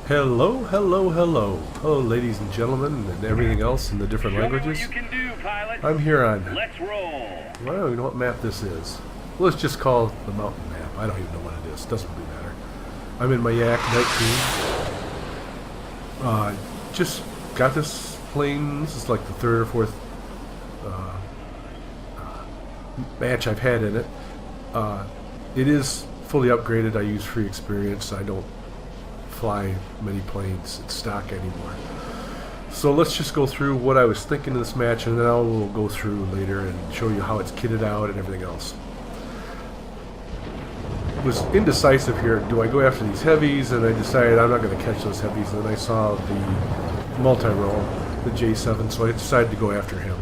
Hello, hello, hello. Hello, ladies and gentlemen, and everything else in the different Show me what languages. you can do, pilot. I'm here on, Let's roll. I don't even know what map this is. Let's just call it the mountain map. I don't even know what it is. Doesn't really matter. I'm in my Yak 19. Just got this plane. This is like the third or fourth match I've had in it. It is fully upgraded. I use free experience. I don't fly many planes at stock anymore. So let's just go through what I was thinking of this match, and then I will go through later and show you how it's kitted out and everything else. Was indecisive here. Do I go after these heavies? And I decided I'm not going to catch those heavies. And then I saw the multi-roll, the J7, so I decided to go after him.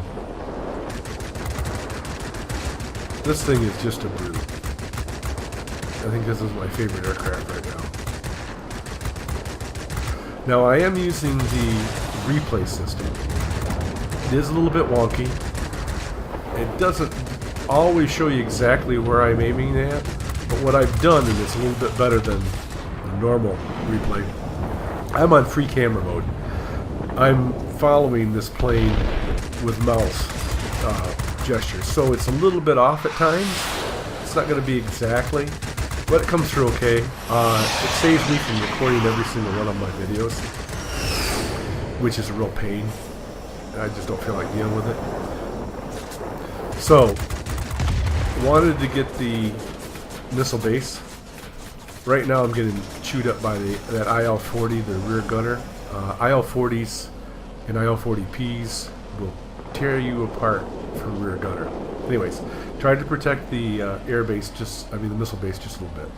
This thing is just a brute. I think this is my favorite aircraft right now. Now I am using the replay system. It is a little bit wonky. It doesn't always show you exactly where I'm aiming at, but what I've done, and it's a little bit better than the normal replay, I'm on free camera mode. I'm following this plane with mouse gestures, so it's a little bit off at times. It's not going to be exactly, but it comes through okay. It saves me from recording every single one of my videos, which is a real pain. I just don't feel like dealing with it. So, wanted to get the missile base. Right now I'm getting chewed up by that IL-40, the rear gunner. IL-40s and IL-40Ps will tear you apart from rear gunner. Anyways, tried to protect the air base, the missile base just a little bit.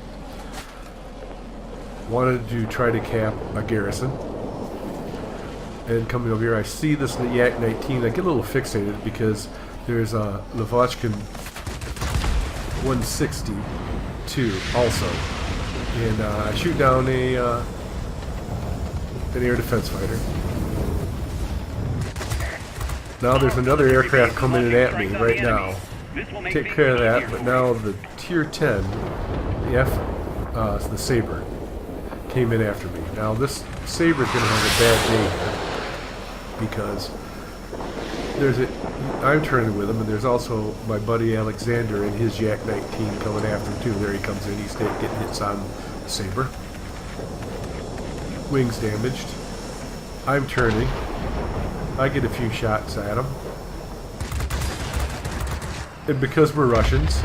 Wanted to try to cap a garrison. And coming over here, I see this Yak 19. I get a little fixated because there's a Lavochkin 162 also. And I shoot down an air defense fighter. Now there's another aircraft coming in at me right now. Take care of that, but now the Tier 10, the Sabre, came in after me. Now this Sabre is going to have a bad day here because I'm turning with him, and there's also my buddy Alexander and his Yak 19 coming after him too. There he comes in. He's getting hits on the Sabre. Wings damaged. I'm turning. I get a few shots at him. And because we're Russians,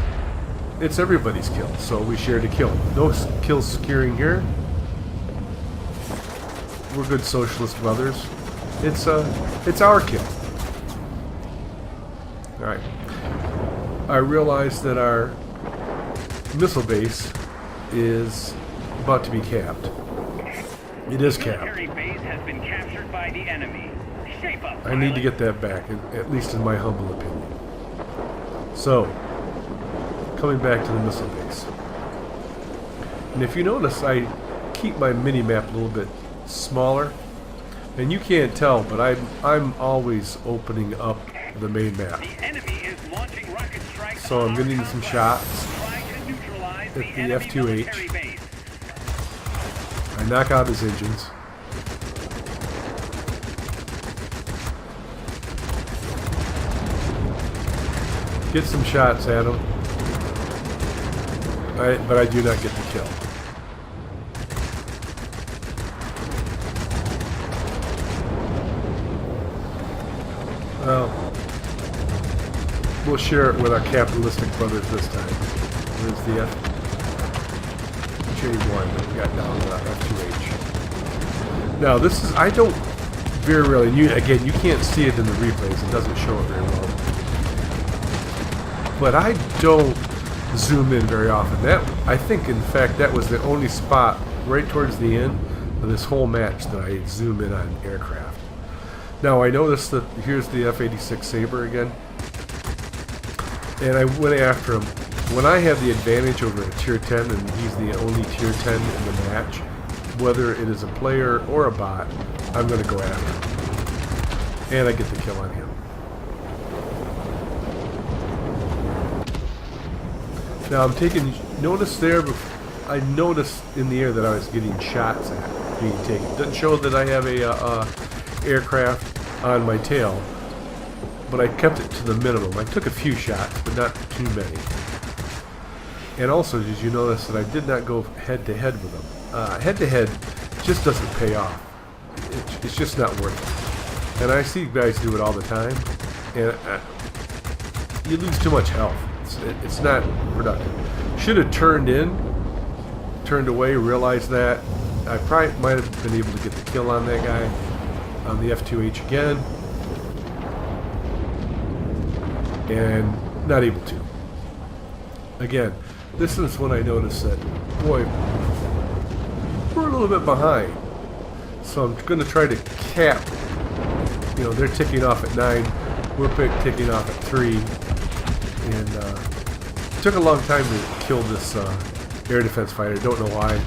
it's everybody's kill, so we share the kill. No kill securing here. We're good socialist brothers. It's our kill. Alright. I realize that our missile base is about to be capped. It is capped. Military base has been captured by the enemy. Shape up, I need to get that back, at least in my humble opinion. So, coming back to the missile base. And if you notice, I keep my mini-map a little bit smaller. And you can't tell, but I'm always opening up the main map. The enemy is launching rocket strikes. So I'm getting some shots Trying to neutralize at the enemy F2H. military base. I knock out his engines. Get some shots at him. But I do not get the kill. Well, we'll share it with our capitalistic brothers this time. There's the J1 that we got down to F2H. Now this is, I don't very rarely, again, you can't see it in the replays, it doesn't show it very well. But I don't zoom in very often. I think in fact that was the only spot right towards the end of this whole match that I zoom in on aircraft. Now I noticed that here's the F-86 Sabre again, and I went after him. When I have the advantage over a Tier 10 and he's the only Tier 10 in the match, whether it is a player or a bot, I'm going to go after him. And I get the kill on him. Now I'm taking, notice there, I noticed in the air that I was getting shots at. being taken. Doesn't show that I have a aircraft on my tail, but I kept it to the minimum. I took a few shots, but not too many. And also, did you notice that I did not go head-to-head with them? Head-to-head just doesn't pay off. It's just not worth it. And I see guys do it all the time, and you lose too much health. It's not productive. Should have turned away, realized that. I probably might have been able to get the kill on that guy on the F2H again, and not able to. Again, this is when I noticed that, boy, we're a little bit behind. So I'm going to try to cap. You know, they're ticking off at 9. We're ticking off at 3. And it took a long time to kill this air defense fighter. Don't know why.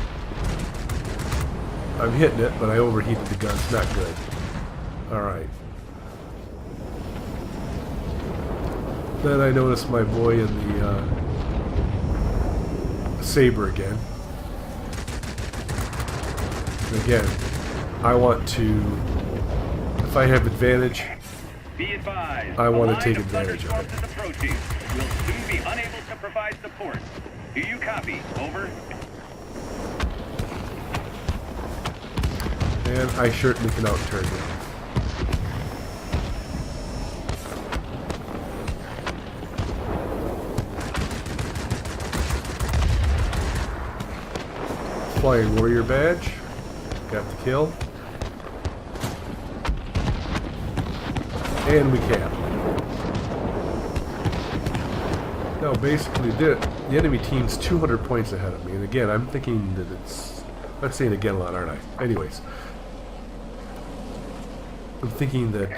I'm hitting it, but I overheated the gun. It's not good. Alright. Then I noticed my boy in the Saber again. And again, I want to, if I have advantage, Be advised, I want to a take line of advantage of Thunder it. Forces approaching. Will soon be unable to provide support. Do you copy? Over. And I certainly can outturn him. Flying Warrior badge. Got the kill. And we cap. Now basically the enemy team's 200 points ahead of me. And again, I'm thinking that it's... I'm saying again a lot, aren't I? Anyways. I'm thinking that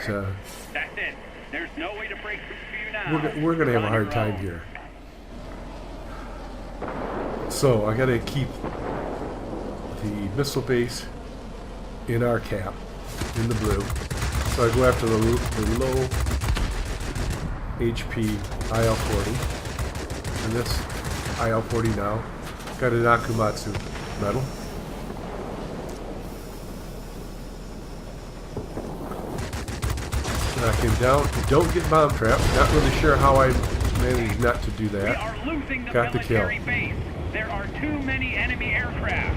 That's it. There's no way to break through for you now. we're going to have a On hard your time own. here. So I got to keep the missile base in our cap, in the blue. So I go after the low HP IL-40. And this IL-40 now got an Akumatsu medal. Knock him down. Don't get bomb trapped. Not really sure how I managed not to do We that. are losing the Got the kill. military base. There are too many enemy aircraft.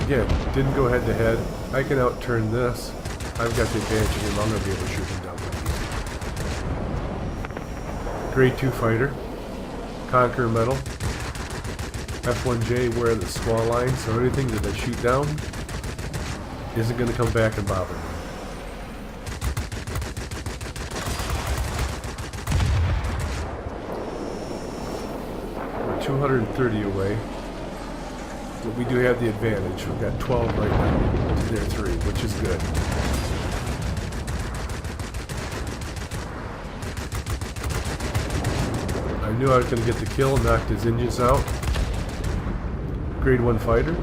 Again, didn't go head to head. I can outturn this. I've got the advantage of him. I'm going to be able to shoot him down. Grade 2 fighter. Conqueror medal. F1J wear the small line, so anything that I shoot down isn't going to come back and bother me. We're 230 away. But we do have the advantage. We've got 12 right now to their 3, which is good. I knew I was going to get the kill, knocked his engines out. Grade 1 fighter.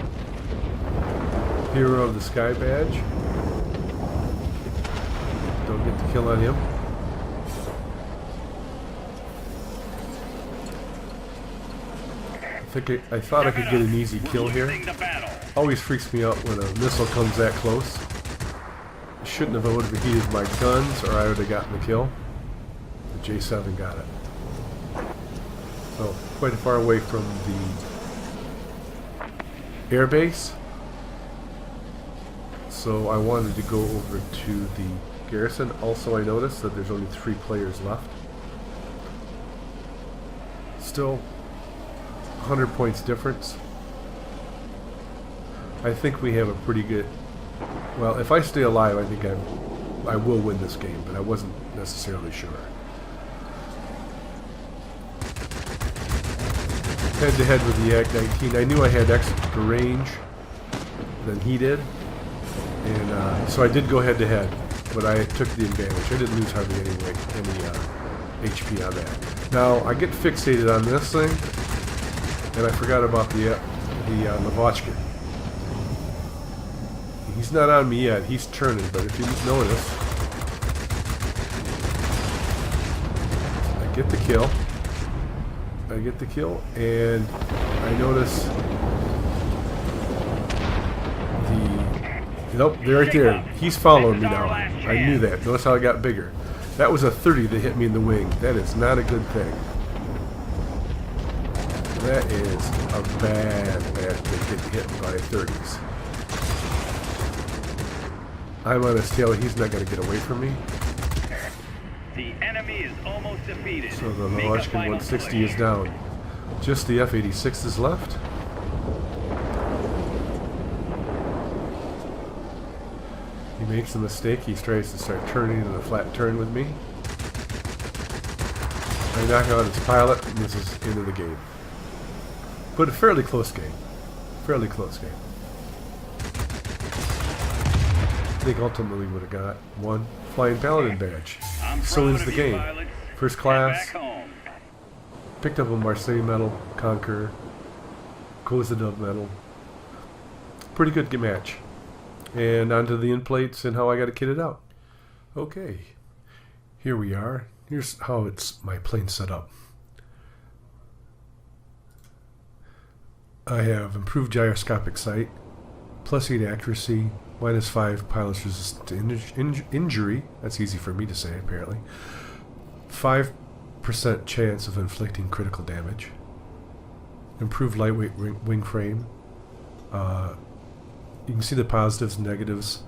Hero of the Sky badge. Don't get the kill on him. I thought I could get an easy kill We're here. losing the battle. Always freaks me out when a missile comes that close. Shouldn't have overheated my guns or I would have gotten the kill. The J7 got it. So, quite far away from the air base. So I wanted to go over to the garrison. Also, I noticed that there's only 3 players left. Still 100 points difference. I think we have a pretty good... Well, if I stay alive, I think I will win this game, but I wasn't necessarily sure. Head to head with the Yak-19. I knew I had extra range than he did, and so I did go head to head, but I took the advantage. I didn't lose hardly any HP on that. Now I get fixated on this thing, and I forgot about the Lavochkin. He's not on me yet. He's turning, but if you notice, I get the kill. I get the kill, and I notice nope, they're right there. He's following me now. I knew that. Notice how it got bigger. That was a 30 that hit me in the wing. That is not a good thing. That is a bad thing, getting hit by 30s. I'm on his tail. He's not going to get away from me. The enemy is almost defeated. So the Make a Lavochkin final 160 push. is down. Just the F-86 is left. He makes a mistake. He tries to start turning in a flat turn with me. I knock out his pilot, and this is into the game. But a fairly close game. Fairly close game. I think ultimately would have got one Flying Paladin badge. I'm So proud ends of the you, game. pilots. First Head class. back home. Picked up a Marseille medal, Conqueror, Kozadov medal. Pretty good match. And onto the end plates and how I got it kitted out. Okay, here we are. Here's how it's my plane set up. I have improved gyroscopic sight, +8 accuracy, -5 pilot's resistance to injury. That's easy for me to say, apparently. 5% chance of inflicting critical damage. Improved lightweight wing frame. You can see the positives and negatives.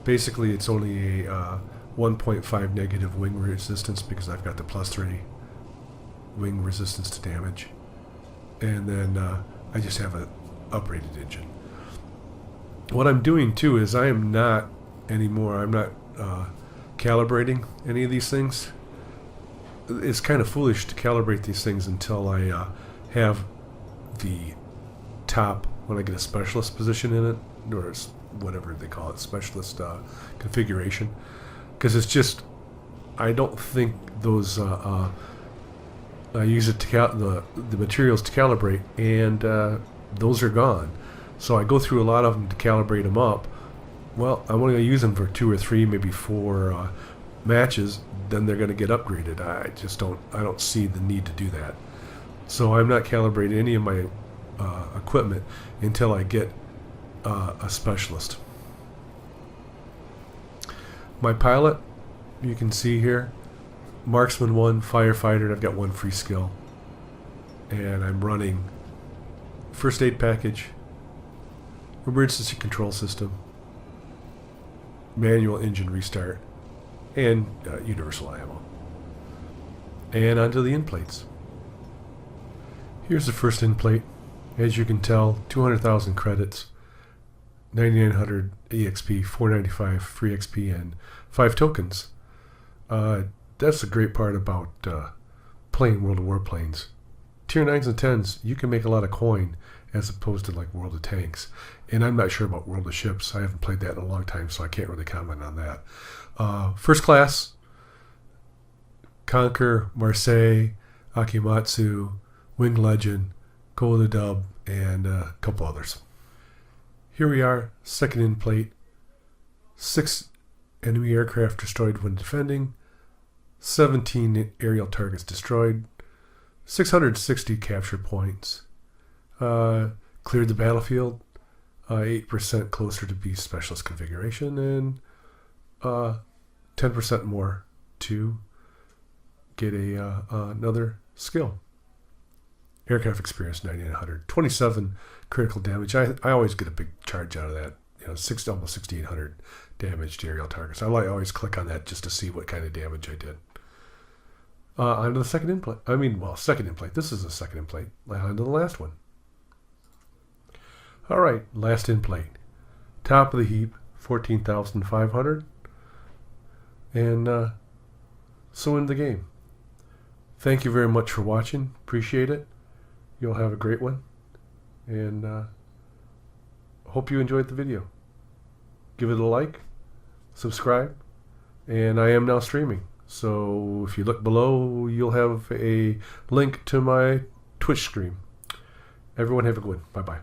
Basically, it's only a 1.5 negative wing resistance because I've got the +3 wing resistance to damage. And then I just have an uprated engine. What I'm doing too is I'm not calibrating any of these things. It's kind of foolish to calibrate these things until I have the top, when I get a specialist position in it, or whatever they call it, specialist configuration, because it's just, I don't think those I use it to the materials to calibrate, and those are gone. So I go through a lot of them to calibrate them up. Well, I'm only going to use them for 2 or 3, maybe 4 matches. Then they're going to get upgraded. I don't see the need to do that. So I'm not calibrating any of my equipment until I get a specialist. My pilot, you can see here, Marksman 1, Firefighter, and I've got 1 free skill. And I'm running first aid package, emergency control system, manual engine restart, and universal ammo. And onto the end plates. Here's the first end plate. As you can tell, 200,000 credits, 9,900 EXP, 495 free XP, and 5 tokens. That's the great part about playing World of Warplanes. Tier 9s and 10s, you can make a lot of coin as opposed to like World of Tanks. And I'm not sure about World of Ships. I haven't played that in a long time, so I can't really comment on that. First class, Conquer, Marseille, Akimatsu, Wing Legend, Golden Dub, and a couple others. Here we are, second end plate. 6 enemy aircraft destroyed when defending. 17 aerial targets destroyed. 660 capture points. Cleared the battlefield. 8% closer to beast specialist configuration, and 10% more to get another skill. Aircraft experience 9,900. 27 critical damage. I always get a big charge out of that. Almost 6,800 damage to aerial targets. I always click on that just to see what kind of damage I did. Onto the second end plate. Second end plate. This is the second end plate. Onto the last one. All right, last end plate. Top of the heap, 14,500. And so end the game. Thank you very much for watching. Appreciate it. You'll have a great one. And hope you enjoyed the video. Give it a like, subscribe, and I am now streaming. So if you look below, you'll have a link to my Twitch stream. Everyone have a good one. Bye-bye.